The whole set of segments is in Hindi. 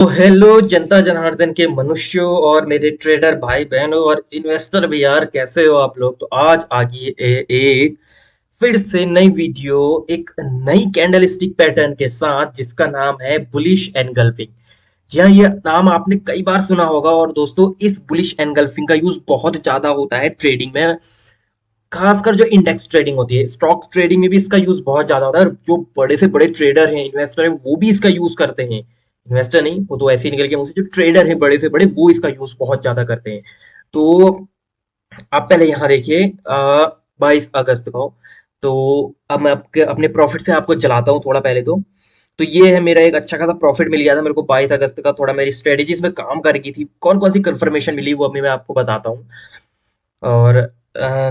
तो हेलो जनता जनार्दन के मनुष्यों और मेरे ट्रेडर भाई बहनों और इन्वेस्टर भी यार, कैसे हो आप लोग। तो आज आ गई एक फिर से नई वीडियो, एक नई कैंडल स्टिक पैटर्न के साथ जिसका नाम है बुलिश एनगल्फिंग। जी हाँ, ये नाम आपने कई बार सुना होगा। और दोस्तों, इस बुलिश एनगल्फिंग का यूज बहुत ज्यादा होता है ट्रेडिंग में, खासकर जो इंडेक्स ट्रेडिंग होती है। स्टॉक ट्रेडिंग में भी इसका यूज बहुत ज्यादा होता है, और जो बड़े से बड़े ट्रेडर हैं, इन्वेस्टर हैं, वो भी इसका यूज करते हैं। इन्वेस्टर नहीं, वो तो ऐसे ही निकल के मुझसे, जो ट्रेडर हैं बड़े से बड़े, वो इसका यूज बहुत ज्यादा करते हैं। तो आप पहले यहाँ देखिए, 22 अगस्त को। तो अब मैं आपके अपने प्रॉफिट से आपको जलाता हूँ थोड़ा पहले तो ये है मेरा एक अच्छा खासा प्रॉफिट मिल गया था मेरे को 22 अगस्त का। थोड़ा मेरी स्ट्रेटेजीज में काम कर गई थी, कौन कौन सी कंफर्मेशन मिली वो अभी मैं आपको बताता हूँ। और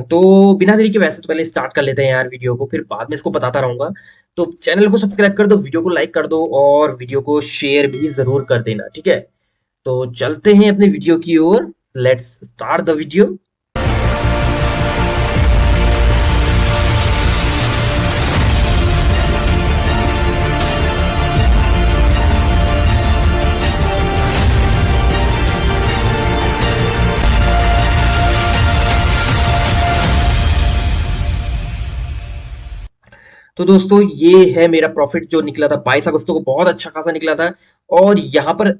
तो बिना देरी के वैसे तो पहले स्टार्ट कर लेते हैं यार वीडियो को, फिर बाद में इसको बताता रहूंगा। तो चैनल को सब्सक्राइब कर दो, वीडियो को लाइक कर दो, और वीडियो को शेयर भी जरूर कर देना, ठीक है। तो चलते हैं अपने वीडियो की ओर। Let's start the video. तो दोस्तों, ये है मेरा प्रॉफिट जो निकला था 22 अगस्त को, बहुत अच्छा खासा निकला था। और यहाँ पर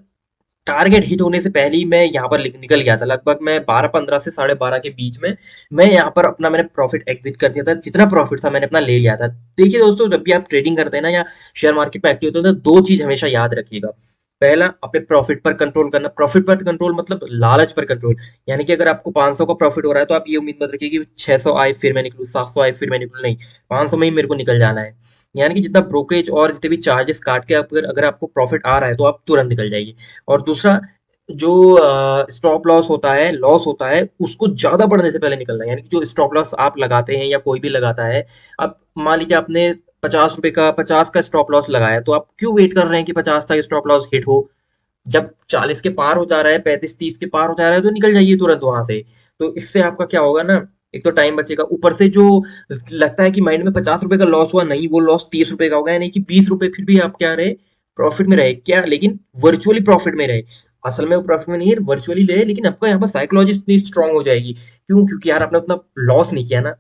टारगेट हिट होने से पहले ही मैं यहाँ पर निकल गया था। लगभग मैं 12:15 से 12:30 के बीच में मैं यहाँ पर अपना मैंने प्रॉफिट एग्जिट कर दिया था। जितना प्रॉफिट था मैंने अपना ले लिया था। देखिए दोस्तों, जब भी आप ट्रेडिंग करते हैं ना, या शेयर मार्केट में एक्टिव होते हैं, तो दो चीज हमेशा याद रखिएगा। पहला, अपने प्रॉफिट पर कंट्रोल करना। प्रॉफिट पर कंट्रोल मतलब लालच पर कंट्रोल। यानी कि अगर आपको 500 का प्रॉफिट हो रहा है, तो आप ये उम्मीद मत रखिए कि 600 आए फिर मैं निकलूं, 700 आए फिर मैं निकलूं। नहीं, 500 में ही मेरे को निकल जाना है। यानी कि जितना ब्रोकरेज और जितने भी चार्जेस काट के अगर आपको प्रॉफिट आ रहा है, तो आप तुरंत निकल जाइए। और दूसरा, जो स्टॉप लॉस होता है, लॉस होता है, उसको ज्यादा बढ़ने से पहले निकलना है। यानी कि जो स्टॉप लॉस आप लगाते हैं या कोई भी लगाता है, अब मान लीजिए आपने 50 रुपए का 50 का स्टॉप लॉस लगाया, तो आप क्यों वेट कर रहे हैं कि 50 का स्टॉप लॉस हिट हो। जब 40 के पार हो जा रहा है, 35-30 के पार हो जा रहा है, तो निकल जाइए तुरंत वहां से। तो इससे आपका क्या होगा ना, एक तो टाइम बचेगा, ऊपर से जो लगता है कि माइंड में 50 रुपए का लॉस हुआ, नहीं, वो लॉस 30 रुपए का होगा। यानी कि 20 रुपए फिर भी आप क्या रहे, प्रॉफिट में रहे क्या, लेकिन वर्चुअली प्रॉफिट में रहे। असल में वो प्रॉफिट में नहीं है, वर्चुअली रहे, लेकिन आपका यहाँ पर साइकोलॉजी इतनी स्ट्रांग हो जाएगी। क्यों? क्योंकि यार आपने उतना लॉस नहीं किया ना।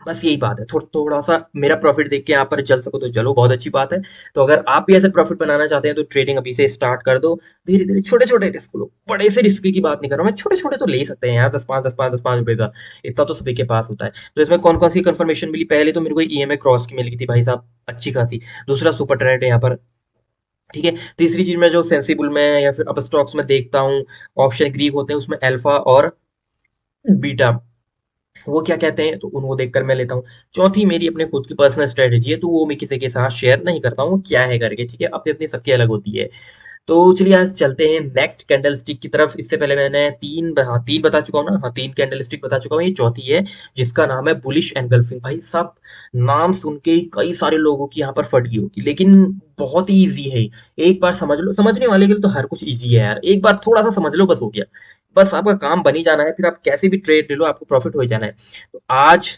बस यही बात है। थोड़ा सा मेरा प्रॉफिट देख के यहाँ पर जल सको तो जलो, बहुत अच्छी बात है। तो अगर आप भी ऐसे प्रॉफिट बनाना चाहते हैं, तो ट्रेडिंग अभी से स्टार्ट कर दो। धीरे धीरे छोटे छोटे रिस्क लो, बड़े से रिस्क की बात नहीं कर रहा मैं, छोटे छोटे तो ले ही सकते हैं यार, 10-5 10-5 10-5 रुपए का। इतना तो सभी के पास होता है। तो इसमें कौन कौन सी कंफर्मेशन मिली, पहले तो मेरे को ईएमए क्रॉस की मिल गई थी भाई साहब, अच्छी खासी। दूसरा, सुपर ट्रेंड है यहाँ पर, ठीक है। तीसरी चीज, मैं जो सेंसिबल में या फिर अप स्टॉक्स में देखता हूँ, ऑप्शन ग्रीक होते हैं, उसमें अल्फा और बीटा, वो क्या कहते हैं, तो उनको देखकर मैं लेता हूँ। चौथी, मेरी अपने खुद की पर्सनल स्ट्रेटेजी है, तो वो मैं किसी के साथ शेयर नहीं करता हूँ क्या है करके, ठीक है। अपनी अपनी सबकी अलग होती है। तो चलिए आज चलते हैं नेक्स्ट कैंडल स्टिक की तरफ। इससे पहले मैंने तीन बता चुका हूँ ना, हाँ, तीन कैंडल स्टिक बता चुका हूँ। ये चौथी है, जिसका नाम है बुलिश एनगल्फिंग। भाई साहब, नाम सुन के ही कई सारे लोगों की यहाँ पर फट गई होगी, लेकिन बहुत ही ईजी है। एक बार समझ लो, समझने वाले के लिए तो हर कुछ ईजी है यार। एक बार थोड़ा सा समझ लो, बस हो गया। बस आपका काम बनी जाना है, फिर आप कैसे भी ट्रेड ले लो, आपको प्रॉफिट हो ही जाना है। तो आज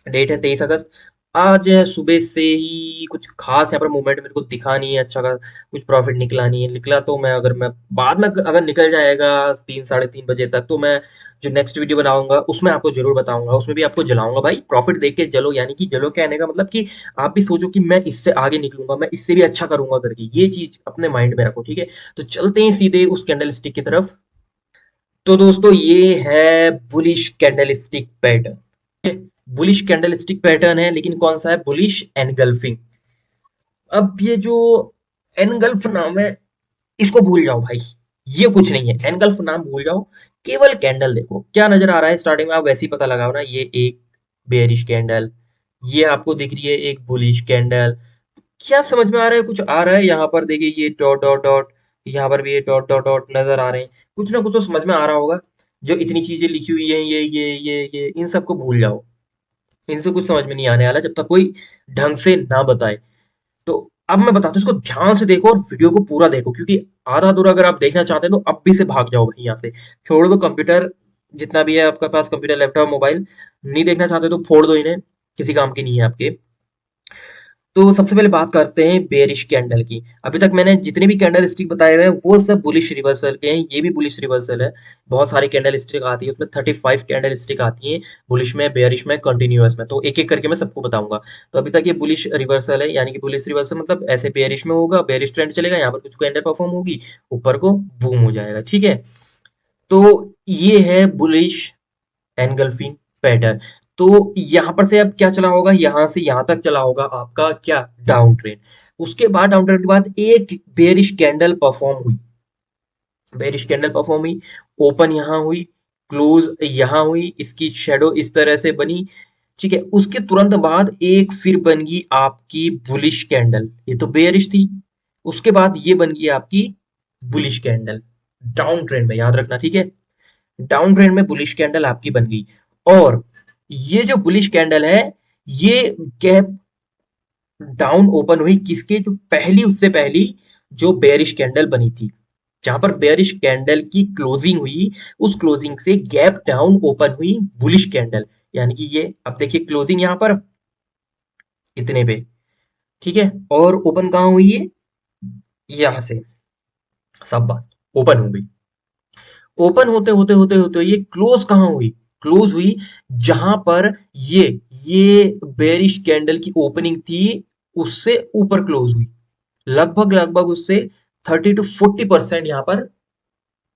डेट है 23 अगस्त। आज सुबह से ही कुछ खास यहाँ पर मूवमेंट मेरे को दिखा नहीं है अच्छा का। कुछ प्रॉफिट निकला नहीं है। निकला तो मैं बाद में अगर निकल जाएगा 3 साढ़े 3 बजे तक, तो मैं जो नेक्स्ट वीडियो बनाऊंगा उसमें आपको जरूर बताऊंगा, उसमें भी आपको जलाऊंगा भाई। प्रॉफिट देख के जलो, यानी कि जलो कहने का मतलब कि आप भी सोचो कि मैं इससे आगे निकलूंगा, मैं इससे भी अच्छा करूंगा करके, ये चीज अपने माइंड में रखो, ठीक है। तो चलते हैं सीधे उस कैंडल स्टिक की तरफ। तो दोस्तों, ये है bullish candle stick pattern. Bullish candle stick pattern है, लेकिन कौन सा है, बुलिश एनगल्फिंग। अब ये जो एनगल्फ नाम है, इसको भूल जाओ भाई। ये कुछ नहीं है, एनगल्फ नाम भूल जाओ। केवल कैंडल देखो क्या नजर आ रहा है स्टार्टिंग में, आप वैसे ही पता लगाओ ना। ये एक बेरिश कैंडल, ये आपको दिख रही है एक बुलिश कैंडल। क्या समझ में आ रहा है, कुछ आ रहा है यहाँ पर, देखिए ये डॉट डॉट डॉट, यहाँ पर भी ये डॉट डॉट डॉट नजर आ रहे हैं। कुछ ना कुछ तो समझ में आ रहा होगा। जो इतनी चीजें लिखी हुई हैं, ये इन सबको भूल जाओ। इनसे कुछ समझ में नहीं आने वाला जब तक कोई ढंग से ना बताए। तो अब मैं बताता हूँ, इसको ध्यान से देखो और वीडियो को पूरा देखो, क्योंकि आधा अधूरा अगर आप देखना चाहते हैं, तो अब भी से भाग जाओ भाई यहाँ से। छोड़ दो कंप्यूटर, जितना भी है आपके पास, कंप्यूटर लैपटॉप मोबाइल, नहीं देखना चाहते तो फोड़ दो इन्हें, किसी काम की नहीं है आपके। तो सबसे पहले बात करते हैं बेरिश कैंडल की। अभी तक मैंने जितने भी कैंडल स्टिक बताए हुए हैं वो सब बुलिश रिवर्सल के हैं, ये भी बुलिश रिवर्सल है। बहुत सारी कैंडल स्टिक आती है, उसमें 35 कैंडल स्टिक आती हैं, बुलिश में, बेरिश में, कंटिन्यूअस में। तो एक एक करके मैं सबको बताऊंगा। तो अभी तक ये बुलिश रिवर्सल है, यानी कि बुलिश रिवर्सल मतलब ऐसे बेरिश में होगा, बेरिश ट्रेंड चलेगा, यहाँ पर कुछ कैंडल परफॉर्म होगी, ऊपर को बूम हो जाएगा, ठीक है। तो ये है बुलिश एनगल्फिंग पैटर्न। तो यहां पर से अब क्या चला होगा, यहां से यहां तक चला होगा आपका क्या, डाउन ट्रेंड। उसके बाद डाउन ट्रेंड के बाद एक बेरिश कैंडल परफॉर्म हुई, बेरिश कैंडल परफॉर्म हुई, ओपन यहां हुई, क्लोज यहां हुई, इसकी शेडो इस तरह से बनी, ठीक है। उसके तुरंत बाद एक फिर बन गई आपकी बुलिश कैंडल, ये तो बेरिश थी। उसके बाद ये बन गई आपकी बुलिश कैंडल डाउन ट्रेंड में, याद रखना, ठीक है। डाउन ट्रेंड में बुलिश कैंडल आपकी बन गई। और ये जो बुलिश कैंडल है, ये गैप डाउन ओपन हुई किसके, जो पहली, उससे पहली जो बेयरिश कैंडल बनी थी, जहां पर बेयरिश कैंडल की क्लोजिंग हुई, उस क्लोजिंग से गैप डाउन ओपन हुई बुलिश कैंडल। यानी कि ये अब देखिए क्लोजिंग यहां पर इतने पे, ठीक है, और ओपन कहां हुई है, यहां से, सब बात ओपन हो गई। ओपन होते होते होते होते ये क्लोज कहां हुई, क्लोज हुई जहां पर ये ये बेरिश कैंडल की ओपनिंग थी, उससे ऊपर क्लोज हुई, लगभग लगभग उससे 30 to 40% यहां पर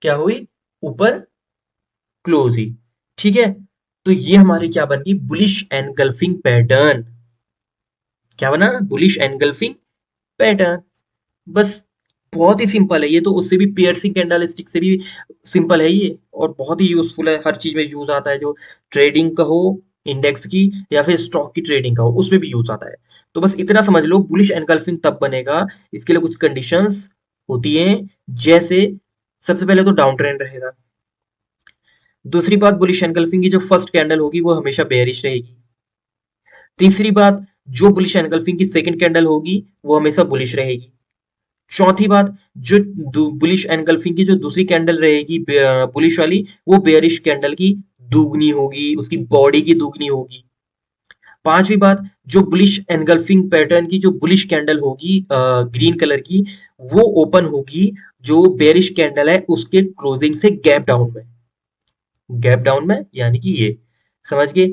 क्या हुई, ऊपर क्लोज हुई, ठीक है। तो ये हमारी क्या बन गई, बुलिश एनगल्फिंग पैटर्न। क्या बना, बुलिश एनगल्फिंग पैटर्न। बस बहुत ही सिंपल है ये, तो उससे भी पियर्सिंग कैंडल स्टिक से भी सिंपल है ये, और बहुत ही यूजफुल है, हर चीज में यूज आता है, जो ट्रेडिंग का हो, इंडेक्स की या फिर स्टॉक की ट्रेडिंग का हो, उसमें भी यूज आता है। तो बस इतना समझ लो, बुलिश एनगल्फिंग तब बनेगा, इसके लिए कुछ कंडीशंस होती हैं, जैसे सबसे पहले तो डाउन ट्रेंड रहेगा। दूसरी बात, बुलिश एनगल्फिंग की जो फर्स्ट कैंडल होगी वो हमेशा बेयरिश रहेगी। तीसरी बात, जो बुलिश एनगल्फिंग की सेकंड कैंडल होगी वो हमेशा बुलिश रहेगी। चौथी बात, जो बुलिश एनगल्फिंग की जो दूसरी कैंडल रहेगी बुलिश वाली, वो बेयरिश कैंडल की दुगनी होगी, उसकी बॉडी की दुगनी होगी। पांचवी बात, जो बुलिश एनगल्फिंग पैटर्न की जो बुलिश कैंडल होगी ग्रीन कलर की, वो ओपन होगी जो बेयरिश कैंडल है उसके क्लोजिंग से गैप डाउन में, गैप डाउन में, यानी कि ये, समझ गए।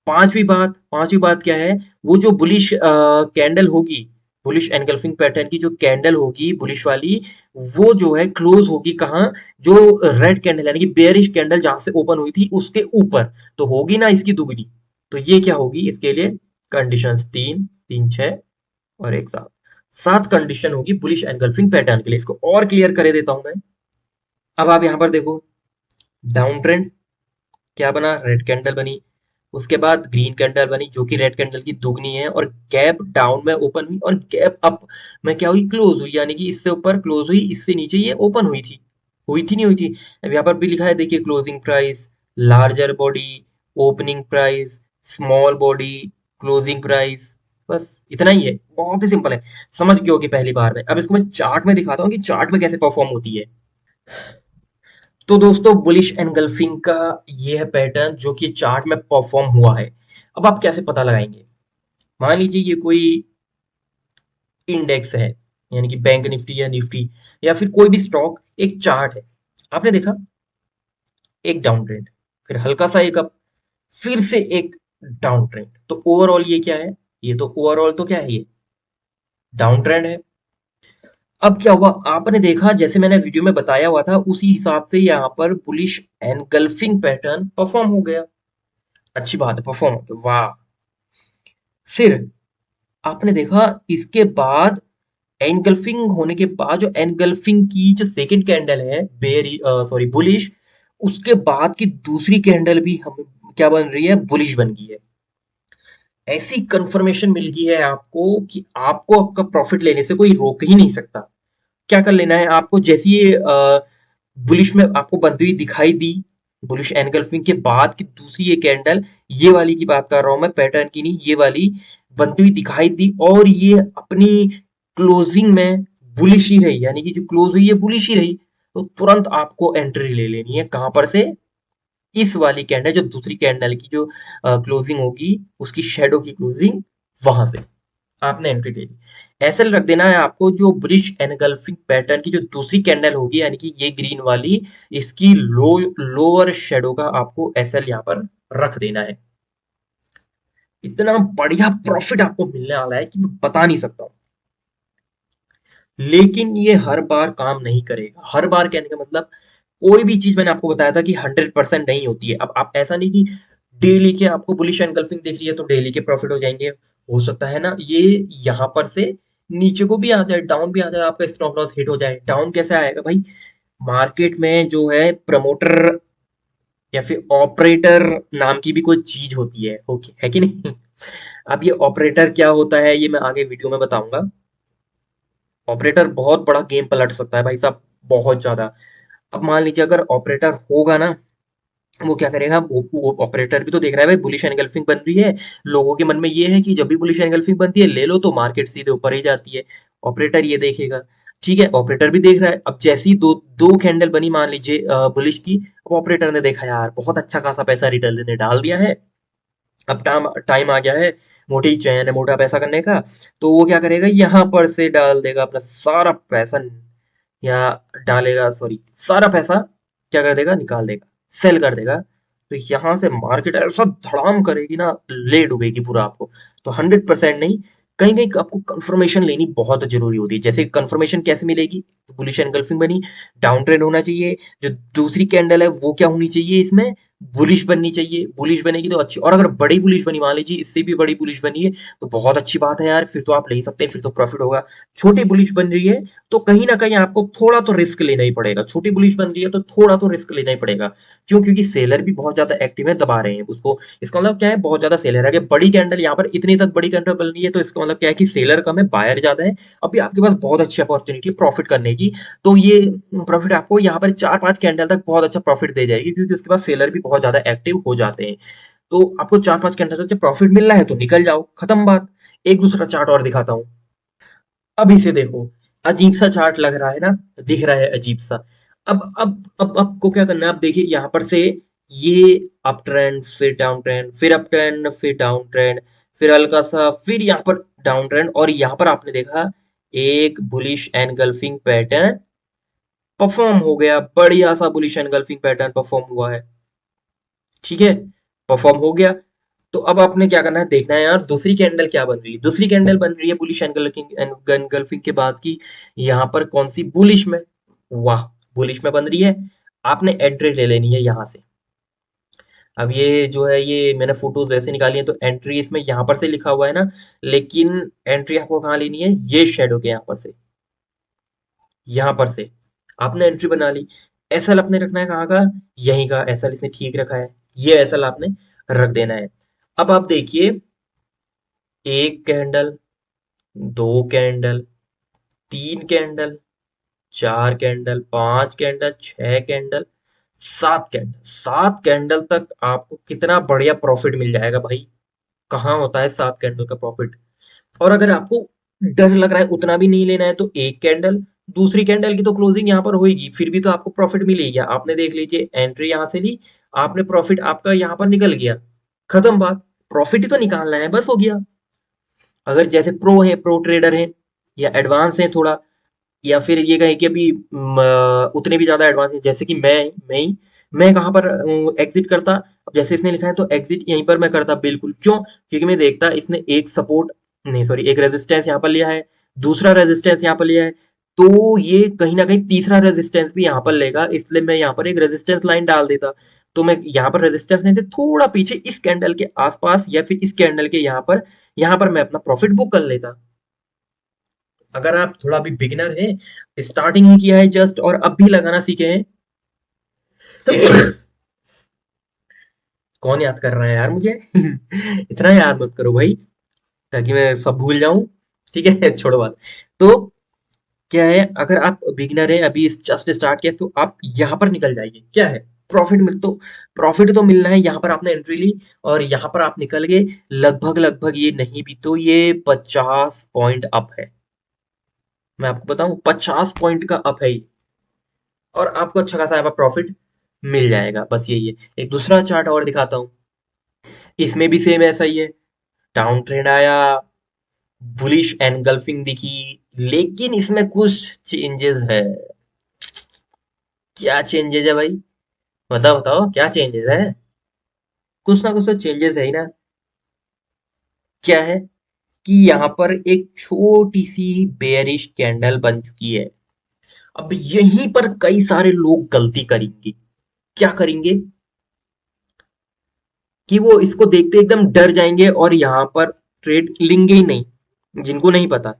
पांचवी बात क्या है, वो जो बुलिश कैंडल होगी, बुलिश एनगल्फिंग पैटर्न की जो कैंडल होगी बुलिश वाली, वो जो है क्लोज होगी कहाँ, जो रेड कैंडल यानी कि बेयरिश कैंडल जहां से ओपन हुई थी उसके ऊपर, तो होगी ना इसकी दुगनी। तो ये क्या होगी, इसके लिए कंडीशंस तीन, तीन छह और एक सात, सात कंडीशन होगी बुलिश एनगल्फिंग पैटर्न के लिए। इसको और क्लियर कर देता हूं मैं। अब आप यहां पर देखो, डाउन ट्रेंड क्या बना, रेड कैंडल बनी। उसके बाद ग्रीन कैंडल बनी जो कि रेड कैंडल की दुगनी है, और गैप डाउन में ओपन हुई, और गैप अप में क्या हुई, क्लोज हुई, यानी कि इससे ऊपर क्लोज हुई, इससे नीचे ये ओपन हुई थी, हुई थी नहीं हुई थी। अब यहाँ पर भी लिखा है देखिए, closing price, larger body, opening price, small body, closing price, बस इतना ही है, बहुत ही सिंपल है, समझ गए होगे पहली बार में। अब इसको मैं चार्ट में दिखाता हूँ कि चार्ट में कैसे परफॉर्म होती है। तो दोस्तों, बुलिश एनगल्फिंग का ये है पैटर्न जो कि चार्ट में परफॉर्म हुआ है। अब आप कैसे पता लगाएंगे, मान लीजिए ये कोई इंडेक्स है, यानी कि बैंक निफ्टी या निफ्टी या फिर कोई भी स्टॉक, एक चार्ट है, आपने देखा एक डाउन ट्रेंड, फिर हल्का सा एक अप, फिर से एक डाउन ट्रेंड, तो ओवरऑल ये क्या है, ये तो ओवरऑल तो क्या है, ये डाउन ट्रेंड है। अब क्या हुआ, आपने देखा जैसे मैंने वीडियो में बताया हुआ था, उसी हिसाब से यहाँ पर बुलिश एनगल्फिंग पैटर्न परफॉर्म हो गया। अच्छी बात है, परफॉर्म हो गया, वाह। फिर आपने देखा इसके बाद, एनगल्फिंग होने के बाद, जो एनगल्फिंग की जो सेकंड कैंडल है, बेरी सॉरी बुलिश, उसके बाद की दूसरी कैंडल भी हम क्या बन रही है, बुलिश बन गई है। ऐसी कंफर्मेशन मिल गई है आपको कि आपको आपका प्रॉफिट लेने से कोई रोक ही नहीं सकता। क्या कर लेना है आपको, जैसी ये बुलिश में आपको बनती हुई दिखाई दी, बुलिश एनगल्फिंग के बाद की दूसरी ये कैंडल, ये वाली की बात कर रहा हूं मैं, पैटर्न की नहीं, ये वाली बनती हुई दिखाई दी, और ये अपनी क्लोजिंग में बुलिश ही रही, यानी कि जो क्लोज हुई है बुलिश ही रही, तो तुरंत आपको एंट्री ले लेनी है, कहां पर से, इस वाली कैंडल, जो दूसरी कैंडल की जो क्लोजिंग होगी, उसकी शेडो की क्लोजिंग, वहां से। आपने एंट्री ले ली। ऐसे रख देना है आपको, जो बुलिश एनगल्फिंग पैटर्न की जो दूसरी कैंडल होगी, यानी कि ये ग्रीन वाली, इसकी लोअर शेडो का आपको एसएल यहाँ पर रख देना है। इतना बढ़िया प्रॉफिट आपको मिलने वाला है कि मैं बता नहीं सकता हूँ। लेकिन ये हर बार काम नहीं करेगा। हर बार कहने का मतलब, कोई भी चीज मैंने आपको बताया था कि 100% नहीं होती है। अब आप ऐसा नहीं कि डेली के आपको बुलिश एनगल्फिंग दिख रही है तो डेली के प्रॉफिट हो जाएंगे। हो सकता है ना ये यहाँ पर से नीचे को भी आ जाए, डाउन भी आ जाए, आपका स्टॉप लॉस हिट हो जाए। डाउन कैसे आएगा भाई? मार्केट में जो है प्रमोटर या फिर ऑपरेटर नाम की भी कोई चीज होती है, ओके है कि नहीं? अब ये ऑपरेटर क्या होता है ये मैं आगे वीडियो में बताऊंगा। ऑपरेटर बहुत बड़ा गेम पलट सकता है भाई साहब, बहुत ज्यादा। अब मान लीजिए अगर ऑपरेटर होगा ना, वो क्या करेगा? वो ऑपरेटर भी तो देख रहा है भाई, बुलिश एनगल्फिंग बन रही है। लोगों के मन में ये है कि जब भी बुलिश एनगल्फिंग बनती है ले लो, तो मार्केट सीधे ऊपर ही जाती है। ऑपरेटर ये देखेगा, ठीक है, ऑपरेटर भी देख रहा है। अब जैसी दो दो कैंडल बनी मान लीजिए बुलिश की, अब ऑपरेटर ने देखा यार बहुत अच्छा खासा पैसा रिटेलर ने डाल दिया है, अब टाइम टाइम आ गया है मोटी चैन है मोटा पैसा करने का। तो वो क्या करेगा? यहाँ पर से डाल देगा अपना सारा पैसा, या डालेगा, सॉरी, सारा पैसा क्या कर देगा? निकाल देगा, सेल कर देगा। तो यहाँ से मार्केट ऐसा धड़ाम करेगी ना, ले डूबेगी पूरा आपको। तो 100% नहीं, कहीं कहीं आपको कंफर्मेशन लेनी बहुत जरूरी होती है। जैसे कंफर्मेशन कैसे मिलेगी? तो बुलिश एनगल्फिंग बनी, डाउन ट्रेंड होना चाहिए, जो दूसरी कैंडल है वो क्या होनी चाहिए इसमें? बुलिश बननी चाहिए। बुलिश बनेगी तो अच्छी, और अगर बड़ी बुलिश बनी, मान लीजिए इससे भी बड़ी बुलिश बनी है, तो बहुत अच्छी बात है यार, फिर तो आप ले सकते हैं, फिर तो प्रॉफिट होगा। छोटी बुलिश बन रही है तो कहीं ना कहीं आपको थोड़ा तो रिस्क लेना ही पड़ेगा। छोटी बुलिश बन रही है तो थोड़ा तो रिस्क लेना ही पड़ेगा। क्यों? क्योंकि सेलर भी बहुत ज्यादा एक्टिव है, दबा रहे हैं उसको। इसका मतलब क्या है? बहुत ज्यादा सेलर है। अगर बड़ी कैंडल यहाँ पर इतनी तक बड़ी कैंडल बन रही है तो इसका मतलब क्या है कि सेलर कम है, बायर ज्यादा है। अभी आपके पास बहुत अच्छी अपॉर्चुनिटी है प्रॉफिट करने की। तो ये प्रॉफिट आपको यहाँ पर 4-5 कैंडल तक बहुत अच्छा प्रॉफिट दे जाएगी, क्योंकि उसके बाद सेलर भी बहुत ज्यादा एक्टिव हो जाते हैं। तो आपको 4-5 कैंडल से प्रॉफिट मिल रहा है तो निकल जाओ, खत्म बात। एक दूसरा चार्ट और दिखाता हूँ। अब इसे देखो, अजीब सा चार्ट लग रहा है ना, दिख रहा है अजीब सा। अब आपको क्या करना है? अब देखिए यहाँ पर से ये अप ट्रेंड, फिर डाउन ट्रेंड, फिर अप ट्रेंड, फिर डाउन ट्रेंड, फिर हल्का सा, फिर यहाँ पर डाउन ट्रेंड, और यहाँ पर आपने देखा एक बुलिश एनगल्फिंग पैटर्न परफॉर्म हो गया। बढ़िया सा बुलिश एनगल्फिंग पैटर्न परफॉर्म हुआ है, ठीक है, परफॉर्म हो गया। तो अब आपने क्या करना है? देखना है यार दूसरी कैंडल क्या बन रही है। दूसरी कैंडल बन रही है बुलिश एनगल्फिंग के बाद की, यहाँ पर कौन सी? बुलिश में। वाह, बुलिश में बन रही है। आपने एंट्री ले लेनी है यहाँ से। अब ये जो है, ये मैंने फोटोज वैसे निकाली है तो एंट्री इसमें यहाँ पर से लिखा हुआ है ना, लेकिन एंट्री आपको कहाँ लेनी है? ये शेडो के यहाँ पर से, यहाँ पर से आपने एंट्री बना ली। एसएल अपने रखना है कहाँ का? यहीं का एसएल इसने ठीक रखा है, ये एसएल आपने रख देना है। अब आप देखिए, एक कैंडल, दो कैंडल, तीन कैंडल, चार कैंडल, पांच कैंडल, छह कैंडल, सात कैंडल। सात कैंडल तक आपको कितना बढ़िया प्रॉफिट मिल जाएगा भाई। कहाँ होता है 7 कैंडल का प्रॉफिट? और अगर आपको डर लग रहा है उतना भी नहीं लेना है तो एक कैंडल, दूसरी कैंडल की तो क्लोजिंग यहाँ पर होगी, फिर भी तो आपको प्रॉफिट मिलेगी। आपने देख लीजिए एंट्री यहाँ से ली, आपने प्रॉफिट आपका यहाँ पर निकल गया, खत्म बात। प्रॉफिट ही तो निकालना है, बस हो गया। अगर जैसे प्रो है, प्रो ट्रेडर है, या एडवांस है थोड़ा, या फिर ये कहें कि अभी उतने भी ज्यादा एडवांस है, जैसे कि मैं कहाँ पर एग्जिट करता? अब जैसे इसने लिखा है तो एग्जिट यहीं पर मैं करता बिल्कुल। क्यों? क्योंकि मैं देखता इसने एक सपोर्ट, नहीं सॉरी, एक रेजिस्टेंस यहाँ पर लिया है, दूसरा रेजिस्टेंस यहाँ पर लिया है, तो ये कहीं ना कहीं तीसरा रेजिस्टेंस भी यहाँ पर लेगा, इसलिए मैं यहाँ पर एक रेजिस्टेंस लाइन डाल देता। तो मैं यहाँ पर रेजिस्टेंस नहीं थे, थोड़ा पीछे इस कैंडल के आसपास या फिर इस कैंडल के यहाँ पर मैं अपना प्रॉफिट बुक कर लेता। अगर आप थोड़ा भी बिगिनर हैं, स्टार्टिंग ही किया है जस्ट, और अब भी लगाना सीखे हैं, कौन याद कर रहा है यार मुझे? इतना याद मत करो भाई, ताकि मैं सब भूल जाऊं। ठीक है, छोड़ो बात। तो क्या है, अगर आप बिगिनर हैं, अभी जस्ट स्टार्ट किया, तो आप यहाँ पर निकल जाइए। क्या है? प्रॉफिट तो मिलना है। यहाँ पर आपने एंट्री ली और यहाँ पर आप निकल गए, लगभग लगभग ये नहीं भी तो ये 50 पॉइंट अप है। मैं आपको बताऊं, 50 पॉइंट का अप है ये, और आपको अच्छा खासा यहाँ प्रॉफिट मिल जाएगा। बस यही है। एक दूसरा चार्ट और दिखाता हूँ, इसमें भी सेम ऐसा ही है। डाउन ट्रेंड आया, बुलिश एनगल्फिंग दिखी, लेकिन इसमें कुछ चेंजेस है। क्या चेंजेस है भाई? बताओ बताओ क्या चेंजेस है? कुछ ना कुछ तो चेंजेस है ही ना। क्या है कि यहाँ पर एक छोटी सी बेयरिश कैंडल बन चुकी है। अब यहीं पर कई सारे लोग गलती करेंगे। क्या करेंगे कि वो इसको देखते एकदम डर जाएंगे और यहाँ पर ट्रेड लेंगे ही नहीं। जिनको नहीं पता,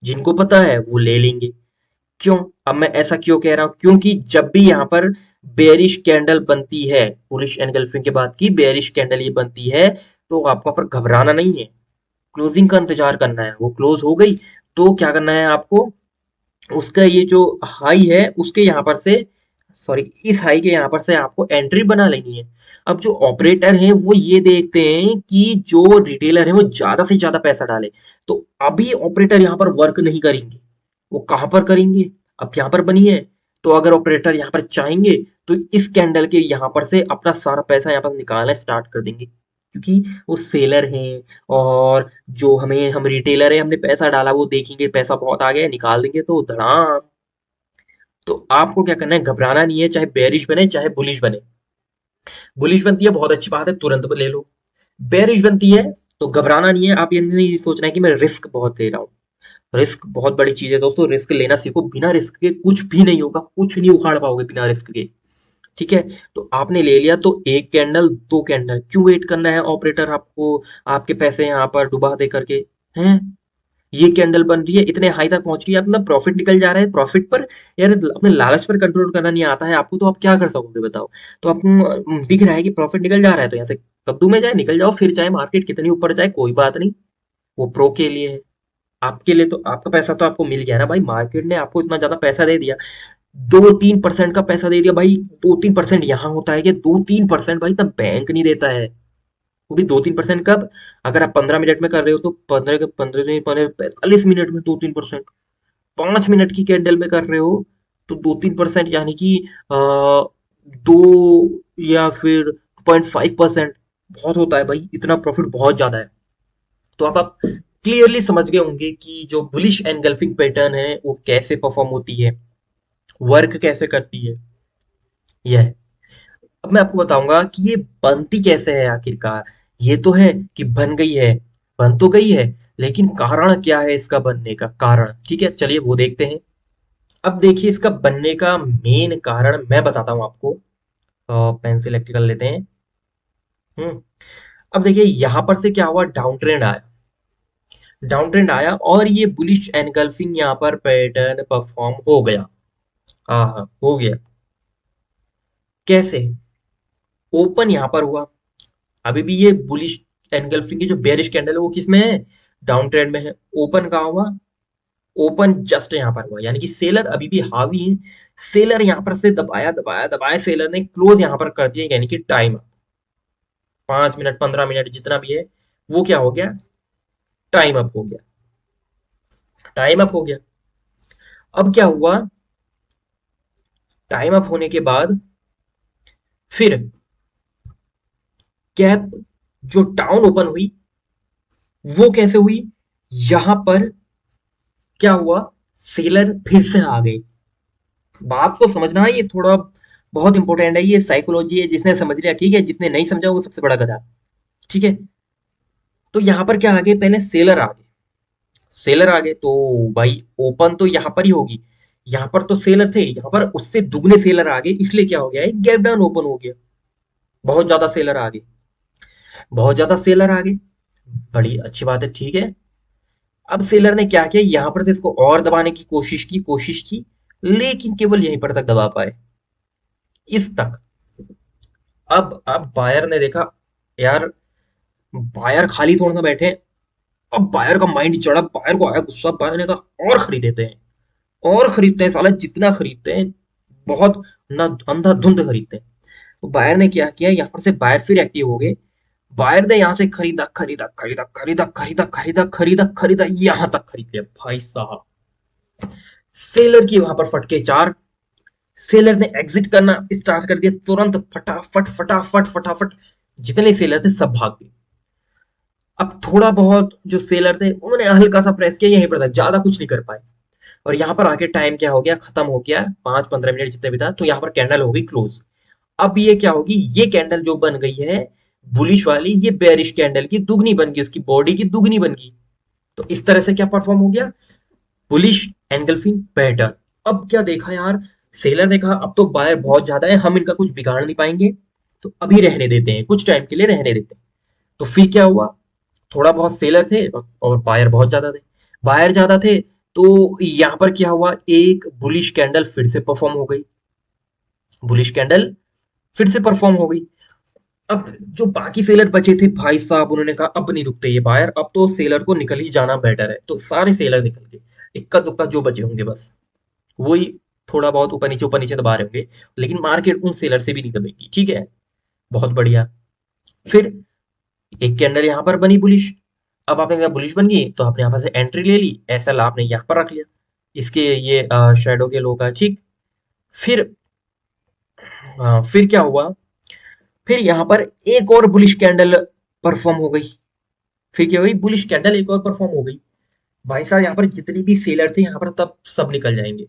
जिनको पता है वो ले लेंगे। क्यों? अब मैं ऐसा क्यों कह रहा हूं? क्योंकि जब भी यहाँ पर बेरिश कैंडल बनती है, बुलिश एनगल्फिंग के बाद की बेरिश कैंडल ये बनती है, तो आपको पर घबराना नहीं है, क्लोजिंग का इंतजार करना है। वो क्लोज हो गई तो क्या करना है आपको? उसका ये जो हाई है उसके यहाँ पर से, सॉरी, इस हाई के यहाँ पर से आपको एंट्री बना लेनी है। अब जो ऑपरेटर हैं वो ये देखते हैं कि जो रिटेलर है वो ज्यादा से ज्यादा पैसा डाले, तो अभी ऑपरेटर यहाँ पर वर्क नहीं करेंगे। वो कहाँ पर करेंगे? अब यहाँ पर बनी है, तो अगर ऑपरेटर यहाँ पर चाहेंगे तो इस कैंडल के यहाँ पर से अपना सारा पैसा यहाँ पर निकालना स्टार्ट कर देंगे, क्योंकि वो सेलर हैं। और जो हम रिटेलर है, हमने पैसा डाला, वो देखेंगे पैसा बहुत आ गया है, निकाल देंगे तो धड़ाम। तो आपको क्या करना है? घबराना नहीं है, चाहे बेरिश बने चाहे बुलिश बने। बुलिश बनती है बहुत अच्छी बात है, तुरंत ले लो। बेरिश बनती है तो घबराना नहीं है। आप ये नहीं सोचना है कि मैं रिस्क बहुत ले रहा हूँ। रिस्क बहुत बड़ी चीज है दोस्तों, रिस्क लेना सीखो। बिना रिस्क के कुछ भी नहीं होगा, कुछ नहीं उखाड़ पाओगे बिना रिस्क के। ठीक है? तो आपने ले लिया तो एक कैंडल, दो कैंडल, क्यों वेट करना है ऑपरेटर आपको आपके पैसे यहाँ पर डुबा दे करके? हैं? ये कैंडल बन रही है, इतने हाई तक पहुंच रही है, अपना प्रॉफिट निकल जा रहा है, प्रॉफिट पर। यार अपने लालच पर कंट्रोल करना नहीं आता है आपको, तो आप क्या कर सकोगे बताओ? तो आपको दिख रहा है कि प्रॉफिट निकल जा रहा है, तो यहाँ से कद्दू में जाए निकल जाओ, फिर चाहे मार्केट कितनी ऊपर जाए कोई बात नहीं। वो प्रो के लिए है। आपके लिए तो आपका पैसा तो आपको मिल गया ना भाई, मार्केट ने आपको इतना ज्यादा पैसा दे दिया। 2-3% का पैसा दे दिया भाई। 2-3% यहाँ होता है कि 2-3% भाई तब बैंक नहीं देता है। वो भी 2-3% कब? अगर आप 15 मिनट में कर रहे हो तो 45 मिनट में 2-3%। 5 मिनट की कैंडल में कर रहे हो तो 2-3%, यानी कि 2 या फिर 0.5%। बहुत होता है भाई, इतना प्रॉफिट बहुत ज्यादा है। तो आप क्लियरली समझ गए होंगे कि जो बुलिश एनगल्फिंग पैटर्न है वो कैसे परफॉर्म होती है, वर्क कैसे करती है। यह है। अब मैं आपको बताऊंगा कि ये बनती कैसे है आखिरकार। ये तो है कि बन गई है, बन तो गई है, लेकिन कारण क्या है इसका बनने का कारण? ठीक है, चलिए वो देखते हैं। अब देखिए, इसका बनने का मेन कारण मैं बताता हूं आपको। पेन सेलेक्ट कर लेते हैं। हम्म। अब देखिए यहाँ पर से क्या हुआ, डाउन ट्रेंड आया। डाउन ट्रेंड आया और ये बुलिश एनगल्फिंग यहाँ पर पैटर्न परफॉर्म हो गया। हाँ हाँ, हो गया। कैसे? ओपन यहाँ पर हुआ। अभी भी ये बुलिश एनगल्फिंग की जो बेरिश कैंडल है वो किस में है? डाउन ट्रेंड में है। ओपन कहाँ हुआ? ओपन जस्ट यहाँ पर हुआ, यानी कि सेलर अभी भी हावी है। सेलर यहाँ पर से दबाया दबाया दबाया, सेलर ने क्लोज यहाँ पर कर दिया, यानी कि टाइम 5 मिनट 15 मिनट जितना भी है वो क्या हो गया? टाइम अप हो गया। टाइम अप हो गया। अब क्या हुआ? टाइम अप होने के बाद फिर गैप जो डाउन ओपन हुई वो कैसे हुई? यहां पर क्या हुआ? सेलर फिर से आ गए। बात को समझना है, ये थोड़ा बहुत इंपॉर्टेंट है, ये साइकोलॉजी है। जिसने समझ लिया ठीक है, जिसने नहीं समझा वो सबसे बड़ा गधा। ठीक है? तो यहां पर क्या आ गए? पहले सेलर आ गए। सेलर आ गए तो भाई ओपन तो यहां पर ही होगी। यहां पर तो सेलर थे, यहां पर उससे दुगने सेलर आ गए, इसलिए क्या हो गया? एक गैप डाउन ओपन हो गया। बहुत ज्यादा सेलर आ गए। बहुत ज्यादा सेलर आ गए। बड़ी अच्छी बात है, ठीक है। अब सेलर ने क्या किया? यहां पर से इसको और दबाने की कोशिश की, लेकिन केवल यहीं पर तक दबा पाए, इस तक। अब बायर ने देखा, यार बायर खाली थोड़ा ना बैठे। अब बायर का माइंड चढ़ा, बायर को आया गुस्सा। बायर ने कहा और खरीदेते हैं, और खरीदते हैं साला, जितना खरीदते हैं। बहुत ना अंधाधुंध खरीदते हैं। तो बायर ने क्या किया? यहाँ पर से बायर फिर एक्टिव हो गए। बायर ने यहाँ से खरीदा खरीदा खरीदा खरीदा खरीदा खरीदा खरीदा खरीदा, यहां तक खरीद लिया भाई साहब। सेलर की वहां पर फटके चार। सेलर ने एग्जिट करना स्टार्ट कर दिया तुरंत, फटाफट फटाफट फटाफट। जितने सेलर थे सब भाग गए। अब थोड़ा बहुत जो सेलर थे उन्होंने हल्का सा प्रेस किया, यहीं पर तक, ज्यादा कुछ नहीं कर पाए। और यहाँ पर आके टाइम क्या हो गया, खत्म हो गया, 5-15 मिनट जितने भी था, तो यहाँ पर कैंडल हो गई क्लोज। अब ये क्या होगी, ये कैंडल जो बन गई है बुलिश वाली, ये बेरिश कैंडल की दुगनी बन गई, उसकी बॉडी की दुगनी बन गई। तो इस तरह से क्या परफॉर्म हो गया, बुलिश एंगल्फिंग पैटर्न। अब क्या देखा यार, सेलर ने कहा अब तो बायर बहुत ज्यादा है, हम इनका कुछ बिगाड़ नहीं पाएंगे, तो अभी रहने देते हैं, कुछ टाइम के लिए रहने देते हैं। तो फिर क्या हुआ, थोड़ा बहुत सेलर थे और बायर बहुत ज्यादा थे। बायर ज्यादा थे तो यहां पर क्या हुआ, एक बुलिश कैंडल फिर से परफॉर्म हो गई, बुलिश कैंडल फिर से परफॉर्म हो गई। अब जो बाकी सेलर बचे थे भाई साहब, उन्होंने कहा अब नहीं रुकते ये बायर, अब तो सेलर को निकल ही जाना बेटर है, तो सारे सेलर निकल गए। इक्का दुक्का जो बचे होंगे बस, वही थोड़ा बहुत ऊपर नीचे दबा रहे होंगे, लेकिन मार्केट उन सेलर से भी नहीं दबेगी, ठीक है। बहुत बढ़िया। फिर एक कैंडल यहाँ पर बनी बुलिश। अब आपने कहा बुलिश बन गई, तो आपने यहाँ पर से एंट्री ले ली, एसएल आपने यहाँ पर रख लिया, इसके ये शेडो के लो का, ठीक। फिर फिर क्या हुआ, फिर यहाँ पर एक और बुलिश कैंडल परफॉर्म हो गई। फिर क्या हुई, बुलिश कैंडल एक और परफॉर्म हो गई। भाई साहब यहाँ पर जितनी भी सेलर थे यहाँ पर तब सब निकल जाएंगे।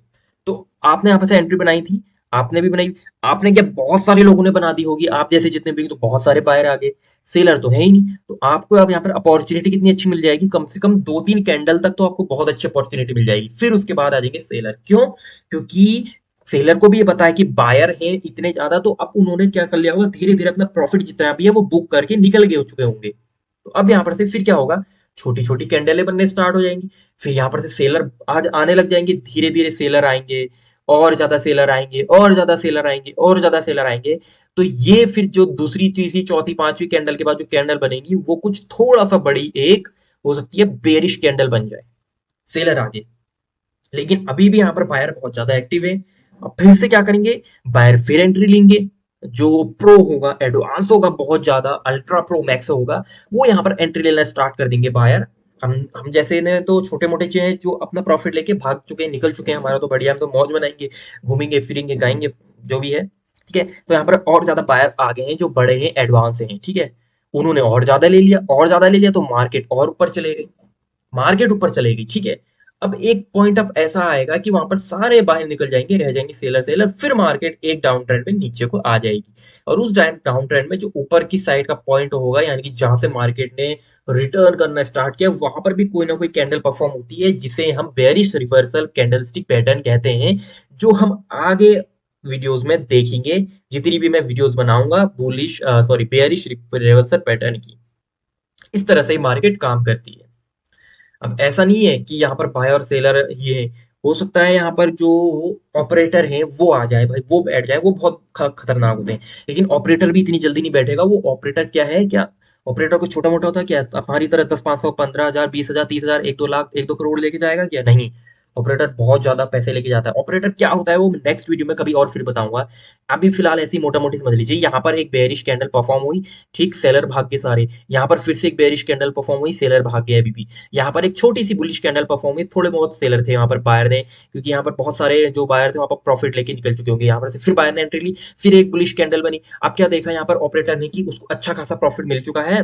तो आपने यहाँ पर से एंट्री बनाई थी, आपने भी बनाई, आपने क्या बहुत सारे लोगों ने बना दी होगी, आप जैसे जितने भी, तो बहुत सारे बायर आ गए, सेलर तो है ही नहीं, तो आपको अब यहाँ पर अपॉर्चुनिटी कितनी अच्छी मिल जाएगी, कम से कम 2-3 कैंडल तक तो आपको बहुत अच्छी अपॉर्चुनिटी मिल जाएगी। फिर उसके बाद आ जाएंगे सेलर, क्यों, क्योंकि सेलर को भी ये पता है कि बायर है इतने ज्यादा, तो अब उन्होंने क्या कर लिया होगा, धीरे धीरे अपना प्रॉफिट जितना भी है वो बुक करके निकल गए हो चुके होंगे। तो अब यहाँ पर से फिर क्या होगा, छोटी छोटी कैंडलें बनने स्टार्ट हो जाएंगी। फिर यहाँ पर से सेलर आज आने लग जाएंगे, धीरे धीरे सेलर आएंगे, और ज्यादा सेलर आएंगे, और ज्यादा सेलर आएंगे, और ज्यादा सेलर आएंगे। तो ये फिर जो दूसरी तीसरी चौथी पांचवी कैंडल के बाद जो कैंडल बनेगी, वो कुछ थोड़ा सा बड़ी एक हो सकती है बेरिश कैंडल बन जाए, सेलर आगे। लेकिन अभी भी यहाँ पर बायर बहुत ज्यादा एक्टिव है। अब फिर से क्या करेंगे, बायर फिर एंट्री लेंगे, जो प्रो होगा, एडवांस होगा, बहुत ज्यादा अल्ट्रा प्रो मैक्स होगा, वो यहाँ पर एंट्री लेना स्टार्ट कर देंगे बायर। हम जैसे ने तो छोटे मोटे हैं जो अपना प्रॉफिट लेके भाग चुके हैं, निकल चुके हैं, हमारा तो बढ़िया, हम तो मौज बनाएंगे, घूमेंगे फिरेंगे गाएंगे, जो भी है, ठीक है। तो यहाँ पर और ज्यादा बायर आ गए हैं जो बड़े हैं, एडवांस हैं, ठीक है। उन्होंने और ज्यादा ले लिया, और ज्यादा ले लिया, तो मार्केट और ऊपर चले गई, मार्केट ऊपर चलेगी, ठीक है। अब एक पॉइंट अब ऐसा आएगा कि वहां पर सारे बाहर निकल जाएंगे, रह जाएंगे सेलर सेलर, फिर मार्केट एक डाउन ट्रेंड में नीचे को आ जाएगी। और उस डाउन ट्रेंड में जो ऊपर की साइड का पॉइंट होगा, यानी कि जहां से मार्केट ने रिटर्न करना स्टार्ट किया, वहां पर भी कोई ना कोई कैंडल परफॉर्म होती है, जिसे हम बेरिश रिवर्सल कैंडलस्टिक पैटर्न कहते हैं, जो हम आगे वीडियोस में देखेंगे, जितनी भी मैं वीडियोस बनाऊंगा bullish sorry bearish reversal pattern की। इस तरह से मार्केट काम करती है। अब ऐसा नहीं है कि यहाँ पर बाय और सेलर ये है। हो सकता है यहाँ पर जो ऑपरेटर हैं वो आ जाए भाई, वो बैठ जाए, वो बहुत खतरनाक होते हैं। लेकिन ऑपरेटर भी इतनी जल्दी नहीं बैठेगा, वो ऑपरेटर क्या है, क्या ऑपरेटर को छोटा मोटा होता है क्या, हमारी तरह 10-500 15,000 20,000 30,000 1-2 लाख 1-2 करोड़ लेके जाएगा क्या, नहीं। ऑपरेटर बहुत ज्यादा पैसे लेके जाता है। ऑपरेटर क्या होता है वो नेक्स्ट वीडियो में कभी और फिर बताऊंगा। अभी फिलहाल ऐसी मोटा मोटी समझ लीजिए, यहाँ पर एक बेरिश कैंडल परफॉर्म हुई, ठीक, सेलर भाग गए सारे। यहाँ पर फिर से एक बेरिश कैंडल परफॉर्म हुई, सेलर भाग गया अभी भी। यहाँ पर एक छोटी सी बुलिश कैंडल परफॉर्म हुई, थोड़े बहुत सेलर थे यहाँ पर, बायर ने, क्योंकि यहाँ पर बहुत सारे जो बायर थे वहां पर प्रॉफिट लेके निकल चुके होंगे, यहाँ पर से फिर बायर ने एंट्री ली, फिर एक बुलिश कैंडल बनी। अब क्या देखा यहाँ पर ऑपरेटर ने कि उसको अच्छा खासा प्रॉफिट मिल चुका है,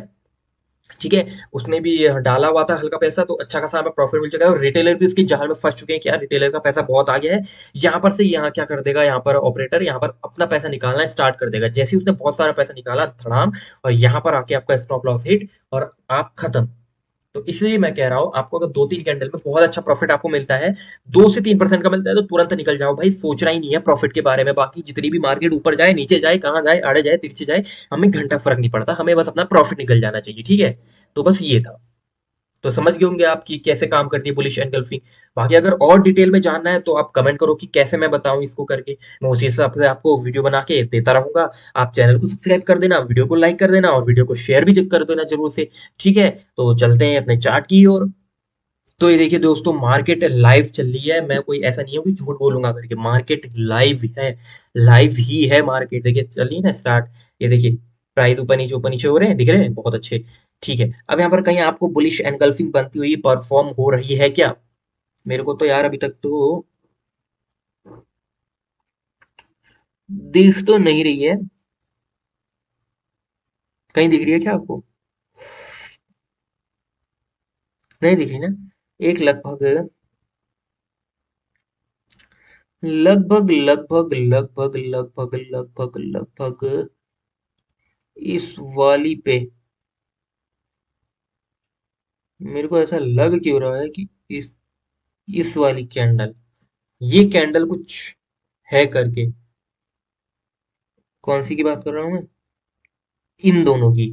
ठीक है। उसने भी डाला हुआ था हल्का पैसा, तो अच्छा खासा हमें प्रॉफिट मिल चुका है, और रिटेलर भी उसके जाल में फंस चुके हैं, क्या रिटेलर का पैसा बहुत आ गया है। यहाँ पर से यहाँ क्या कर देगा, यहाँ पर ऑपरेटर यहाँ पर अपना पैसा निकालना स्टार्ट कर देगा, जैसे ही उसने बहुत सारा पैसा निकाला धड़ाम, और यहाँ पर आके आपका स्टॉप लॉस हिट, और आप खत्म। तो इसलिए मैं कह रहा हूँ, आपको अगर 2-3 कैंडल में बहुत अच्छा प्रॉफिट आपको मिलता है, 2 से 3% का मिलता है, तो तुरंत निकल जाओ भाई, सोचना ही नहीं है प्रॉफिट के बारे में। बाकी जितनी भी मार्केट ऊपर जाए नीचे जाए, कहाँ जाए, आड़े जाए तिरछे जाए, हमें घंटा फर्क नहीं पड़ता, हमें बस अपना प्रॉफिट निकल जाना चाहिए, ठीक है। तो बस ये था। तो समझ गए होंगे आप कि कैसे काम करती है बुलिश एंगल्फिंग। बाकी अगर और डिटेल में जानना है तो आप कमेंट करो कि कैसे मैं बताऊं इसको करके, मैं उसी हिसाब से आपको वीडियो बना के देता रहूंगा। आप चैनल को सब्सक्राइब कर देना, वीडियो को लाइक कर देना, और वीडियो को शेयर भी कर देना जरूर से, ठीक है। तो चलते हैं अपने चार्ट की ओर। तो ये देखिए दोस्तों, मार्केट लाइव चल रही है, मैं कोई ऐसा नहीं हूँ कि झूठ बोलूंगा करके, मार्केट लाइव है, लाइव ही है मार्केट, देखिए चल रही है ना स्टार्ट। ये देखिए प्राइस ऊपर नीचे हो रहे हैं, दिख रहे हैं, बहुत अच्छे, ठीक है। अब यहाँ पर कहीं आपको बुलिश एनगल्फिंग बनती हुई परफॉर्म हो रही है क्या, मेरे को तो यार अभी तक तो दिख तो नहीं रही है। कहीं दिख रही है क्या आपको? नहीं दिख रही ना? एक लगभग लगभग लगभग लगभग लगभग लगभग लगभग इस वाली पे मेरे को ऐसा लग क्यों रहा है कि इस वाली कैंडल, ये कैंडल कुछ है करके। कौन सी की बात कर रहा हूँ मैं? इन दोनों की।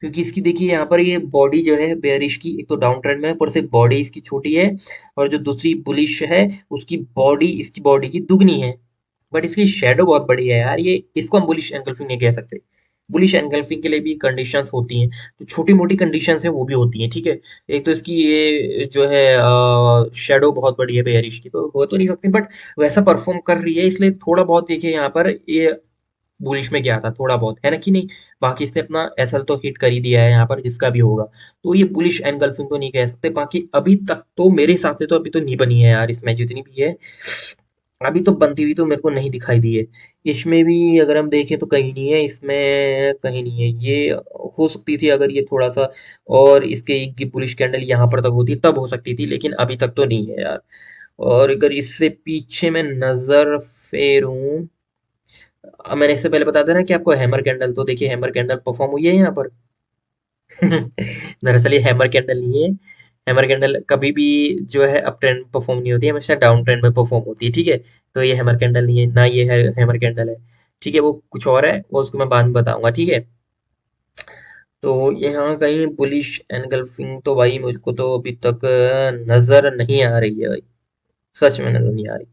क्योंकि इसकी देखिए यहाँ पर ये बॉडी जो है बेयरिश की, एक तो डाउन ट्रेंड में है, ऊपर से बॉडी इसकी छोटी है, और जो दूसरी बुलिश है उसकी बॉडी इसकी बॉडी की दुगनी है। बट इसकी शेडो बहुत बड़ी है यार, ये इसको हम बुलिश एंगल्फिंग नहीं कह सकते। बुलिश एंगल्फिंग के लिए भी कंडीशंस होती हैं, जो छोटी मोटी कंडीशंस हैं वो भी होती हैं, ठीक है। एक तो इसकी ये जो है शेडो बहुत बड़ी है बेयरिश की, तो हो तो नहीं सकती, बट वैसा परफॉर्म कर रही है, इसलिए थोड़ा बहुत देखिए यहाँ पर ये बुलिश में गया था थोड़ा बहुत, है ना कि नहीं? बाकी इसने अपना एसएल तो हिट कर ही दिया है यहाँ पर, जिसका भी होगा। तो ये बुलिश एनगल्फिंग तो नहीं कह सकते। बाकी अभी तक तो मेरे हिसाब से तो अभी तो नहीं बनी है यार, इसमें जितनी भी है अभी तो बनती हुई तो मेरे को नहीं दिखाई दी है। इसमें भी अगर हम देखें तो कहीं नहीं है, इसमें कहीं नहीं है ये। हो सकती थी अगर ये थोड़ा सा और इसके एक बुलिश कैंडल यहाँ पर तक होती तब हो सकती थी, लेकिन अभी तक तो नहीं है यार। और अगर इससे पीछे मैं नजर फेरूं, मैंने इससे पहले बताया था ना कि आपको हैमर कैंडल, तो देखिए हैमर कैंडल परफॉर्म हुई है यहाँ पर। दरअसल ये हैमर कैंडल नहीं है। हैमर कैंडल कभी भी जो है अप ट्रेंड में परफॉर्म नहीं होती है, हमेशा डाउन ट्रेंड में परफॉर्म होती है, ठीक है। तो ये हैमर कैंडल नहीं है ना, ये है हैमर कैंडल है, ठीक है। वो कुछ और है, वो उसको मैं बाद में बताऊंगा, ठीक है। तो यहाँ कहीं बुलिश एनगल्फिंग तो भाई मुझको तो अभी तक नजर नहीं आ रही है भाई, सच में नजर नहीं आ रही।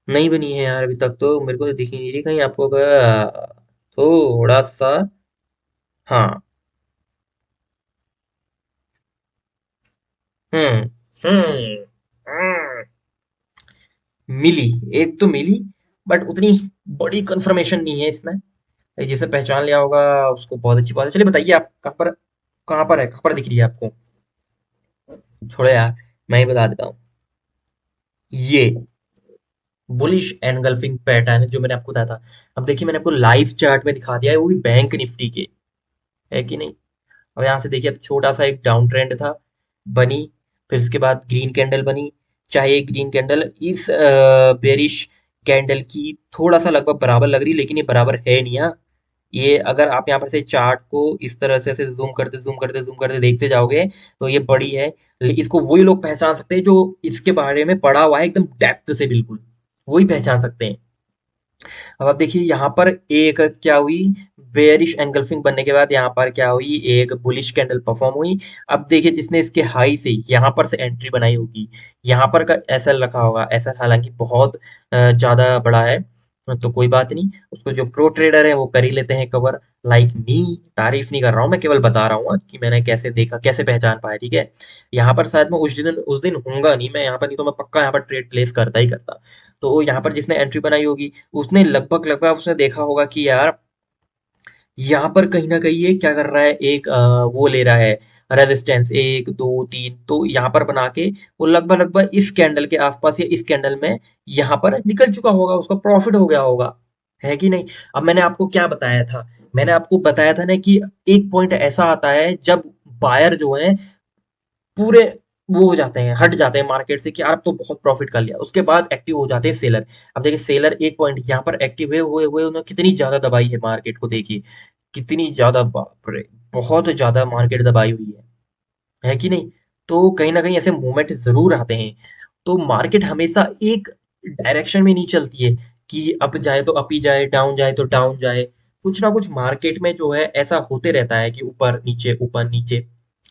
नहीं बनी है यार अभी तक, तो मेरे को तो दिख ही नहीं रही कहीं। आपको अगर थोड़ा सा, हाँ, हम्म हम्म हम्म, मिली, एक तो मिली, बट उतनी बड़ी कंफर्मेशन नहीं है इसमें। जिसे पहचान लिया होगा उसको बहुत अच्छी बात है। चलिए बताइए आप कहाँ पर है, कहाँ पर दिख रही है आपको? छोड़ो यार, मैं ही बता देता हूँ। ये बुलिश एनगल्फिंग पैटर्न है जो मैंने आपको बताया था। अब देखिए मैंने आपको लाइव चार्ट में दिखा दिया है, वो भी बैंक निफ्टी के, है कि नहीं? और यहाँ से देखिए अब छोटा सा एक डाउन ट्रेंड था, बनी, फिर उसके बाद ग्रीन कैंडल बनी। चाहे ये ग्रीन कैंडल इस बेरिश कैंडल की थोड़ा सा लगभग बराबर लग रही, लेकिन ये बराबर है नहीं। हाँ, ये अगर आप यहाँ पर से चार्ट को इस तरह से जूम करते देखते जाओगे तो ये बड़ी है। लेकिन इसको वही लोग पहचान सकते हैं जो इसके बारे में पढ़ा हुआ है एकदम डेप्थ से, बिल्कुल वही पहचान सकते हैं। अब आप देखिए यहाँ पर एक क्या हुई, बेयरिश एंगल्फिंग बनने के बाद यहाँ पर क्या हुई, एक बुलिश कैंडल परफॉर्म हुई। अब देखिए जिसने इसके हाई से यहाँ पर से एंट्री बनाई होगी, यहाँ पर का एसएल रखा होगा, एसएल हालांकि बहुत ज्यादा बड़ा है, तो कोई बात नहीं, उसको जो प्रो ट्रेडर है वो कर ही लेते हैं कवर। लाइक मी, तारीफ नहीं कर रहा हूँ मैं, केवल बता रहा हूँ कि मैंने कैसे देखा, कैसे पहचान पाया, ठीक है। यहाँ पर शायद मैं उस दिन होऊंगा नहीं मैं यहाँ पर, नहीं तो मैं पक्का यहाँ पर ट्रेड प्लेस करता ही करता। तो यहाँ पर जिसने एंट्री बनाई होगी उसने लगभग लगभग उसने देखा होगा कि यार यहाँ पर कहीं ना कहीं ये क्या कर रहा है, एक वो ले रहा है रेजिस्टेंस, एक दो तीन, तो यहाँ पर बना के वो लगभग लगभग इस कैंडल के आसपास या इस कैंडल में यहाँ पर निकल चुका होगा, उसका प्रॉफिट हो गया होगा, है कि नहीं? अब मैंने आपको क्या बताया था, मैंने आपको बताया था ना कि एक पॉइंट ऐसा आता है जब बायर जो है पूरे वो हो जाते हैं, हट जाते हैं मार्केट से कि यार अब तो बहुत प्रॉफिट कर लिया, उसके बाद एक्टिव हो जाते हैं सेलर। अब देखिए सेलर एक पॉइंट यहाँ पर एक्टिव हुए हुए हुए उन्होंने कितनी ज्यादा दबाई है मार्केट को, देखिए कितनी ज्यादा, बाप रे, बहुत ज्यादा मार्केट दबाई हुई है कि नहीं? तो कहीं ना कहीं ऐसे मोमेंट जरूर आते हैं। तो मार्केट हमेशा एक डायरेक्शन में नहीं चलती है कि अप जाए तो अप ही जाए, डाउन जाए तो डाउन जाए। कुछ ना कुछ मार्केट में जो है ऐसा होते रहता है कि ऊपर नीचे,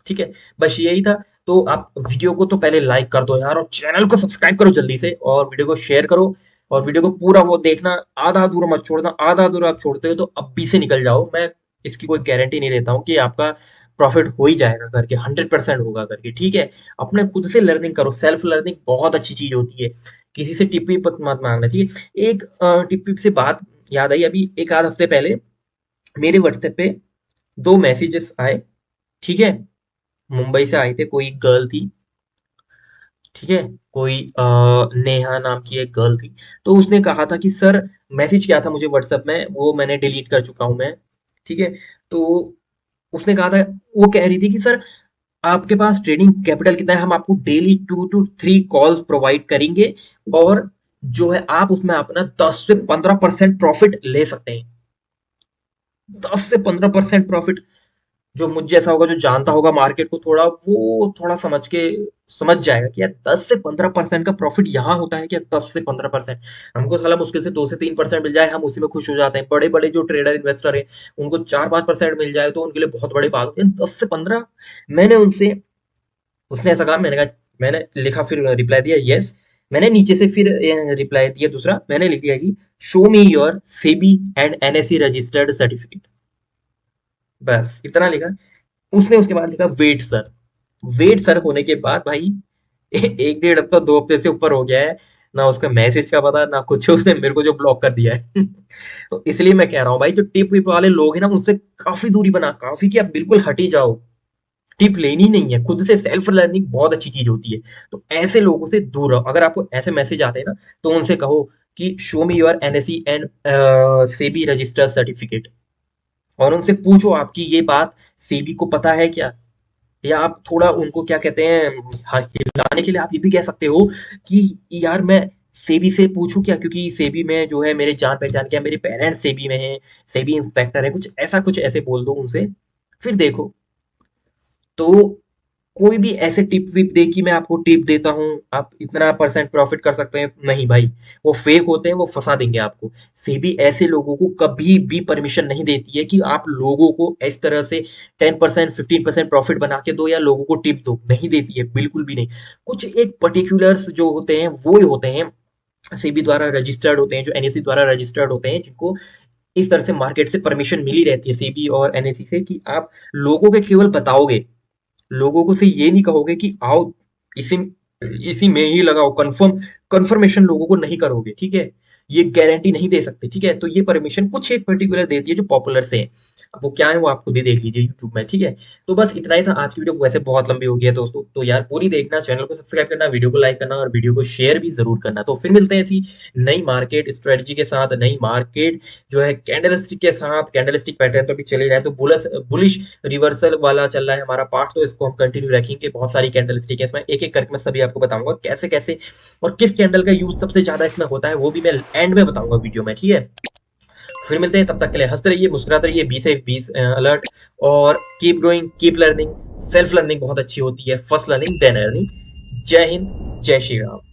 ठीक है। बस यही था। तो आप वीडियो को तो पहले लाइक कर दो यार, और चैनल को सब्सक्राइब करो जल्दी से, और वीडियो को शेयर करो, और वीडियो को पूरा वो देखना, आधा अधूरा मत छोड़ना। आधा अधूरा आप छोड़ते हो तो अभी से निकल जाओ, मैं इसकी कोई गारंटी नहीं देता हूँ कि आपका प्रॉफिट हो ही जाएगा करके, 100% होगा करके, ठीक है। अपने खुद से लर्निंग करो, सेल्फ लर्निंग बहुत अच्छी चीज होती है, किसी से टिप्पी मत मांगना, ठीक है। एक टिप्पी से बात याद आई, अभी एक आध हफ्ते पहले मेरे व्हाट्सएप पे दो मैसेजेस आए, ठीक है। मुंबई से आए थे, कोई गर्ल थी, ठीक है, कोई नेहा नाम की एक गर्ल थी। तो उसने कहा था कि सर, मैसेज किया था मुझे व्हाट्सएप में, वो मैंने डिलीट कर चुका हूं मैं, ठीक है। तो उसने कहा था, वो कह रही थी कि सर आपके पास ट्रेडिंग कैपिटल कितना है, हम आपको डेली 2 to 3 कॉल्स प्रोवाइड करेंगे, और जो है आप उसमें अपना 10 से 15% प्रॉफिट ले सकते हैं। 10 से 15% प्रॉफिट। जो मुझ जैसा होगा, जो जानता होगा मार्केट को थोड़ा, वो थोड़ा समझ के समझ जाएगा कि यार 10 से 15% का प्रॉफिट यहाँ होता है क्या? 10 से 15%। हमको साला मुश्किल से 2 से 3% मिल जाए, हम उसी में खुश हो जाते हैं। बड़े बड़े जो ट्रेडर इन्वेस्टर है, उनको 4-5% मिल जाए तो उनके लिए बहुत बड़ी बात होती है। 10 से 15। मैंने उनसे, उसने ऐसा कहा, मैंने कहा, मैंने लिखा, फिर रिप्लाई दिया यस। मैंने नीचे से फिर रिप्लाई दिया दूसरा, मैंने लिख दिया कि show me your SEBI and NSC registered certificate. बस इतना लिखा। उसने उसके बाद लिखा वेट सर। वेट सर होने के बाद भाई 1 डेढ़ हफ्ता 2 हफ्ते से ऊपर हो गया है, ना उसका मैसेज का पता ना कुछ। उसने मेरे को जो ब्लॉक कर दिया है। तो इसलिए मैं कह रहा हूँ भाई, जो टिप विप वाले लोग हैं ना, उनसे काफी दूरी बना, काफी, कि आप बिल्कुल हट ही जाओ। टिप लेनी नहीं है, खुद से सेल्फ लर्निंग बहुत अच्छी चीज होती है। तो ऐसे लोगों से दूर रहो। अगर आपको ऐसे मैसेज आते हैं ना, तो उनसे कहो कि show me your NSC and SEBI registered certificate, और उनसे पूछो आपकी ये बात सेबी को पता है क्या। या आप थोड़ा उनको क्या कहते हैं, हिलाने के लिए आप ये भी कह सकते हो कि यार मैं सेबी से पूछूं क्या, क्योंकि सेबी में जो है मेरे जान पहचान क्या, मेरे पेरेंट्स सेबी में हैं, सेबी इंस्पेक्टर है, कुछ ऐसा, कुछ ऐसे बोल दो उनसे। फिर देखो। तो कोई भी ऐसे टिप विप दे कि मैं आपको टिप देता हूँ, आप इतना परसेंट प्रॉफिट कर सकते हैं, नहीं भाई। वो फेक होते हैं, वो फंसा देंगे आपको। सेबी ऐसे लोगों को कभी भी परमिशन नहीं देती है कि आप लोगों को इस तरह से 10% 15% प्रॉफिट बना के दो, या लोगों को टिप दो, नहीं देती है, बिल्कुल भी नहीं। कुछ एक पर्टिकुलर्स जो होते हैं, वो ही होते हैं, सेबी द्वारा रजिस्टर्ड होते हैं, जो एनएससी द्वारा रजिस्टर्ड होते हैं, जिनको इस तरह से मार्केट से परमिशन मिली रहती है, सेबी और एनएससी से, कि आप लोगों के केवल बताओगे, लोगों को से ये नहीं कहोगे कि आओ इसी इसी में ही लगाओ, कंफर्मेशन लोगों को नहीं करोगे, ठीक है। ये गारंटी नहीं दे सकते, ठीक है। तो ये परमिशन कुछ एक पर्टिकुलर देती है, जो पॉपुलर से है। अब वो क्या है, वो आप खुद ही देख लीजिए यूट्यूब में, ठीक है। तो बस इतना ही था आज की वीडियो। वैसे बहुत लंबी हो गई है दोस्तों, तो यार पूरी देखना, चैनल को सब्सक्राइब करना, वीडियो को लाइक करना, और वीडियो को शेयर भी जरूर करना। तो फिर मिलते हैं ऐसी नई मार्केट स्ट्रेटजी के साथ, नई मार्केट जो है कैंडलस्टिक के साथ। कैंडलस्टिक पैटर्न तो भी चले रहा है, तो बुलिश रिवर्सल वाला चल रहा है हमारा पार्ट, तो इसको हम कंटिन्यू रखेंगे। बहुत सारी कैंडल स्टिक है इसमें, एक एक करके मैं सभी आपको बताऊंगा कैसे कैसे, और किस कैंडल का यूज सबसे ज्यादा इसमें होता है, वो भी मैं एंड में बताऊंगा वीडियो में, ठीक है। फिर मिलते हैं, तब तक के लिए हंसते रहिए, मुस्कुराते रहिए, बी सेफ, बी अलर्ट, और keep growing, keep learning. Self learning बहुत अच्छी होती है, फर्स्ट लर्निंग देन अर्निंग। जय हिंद, जय श्री राम।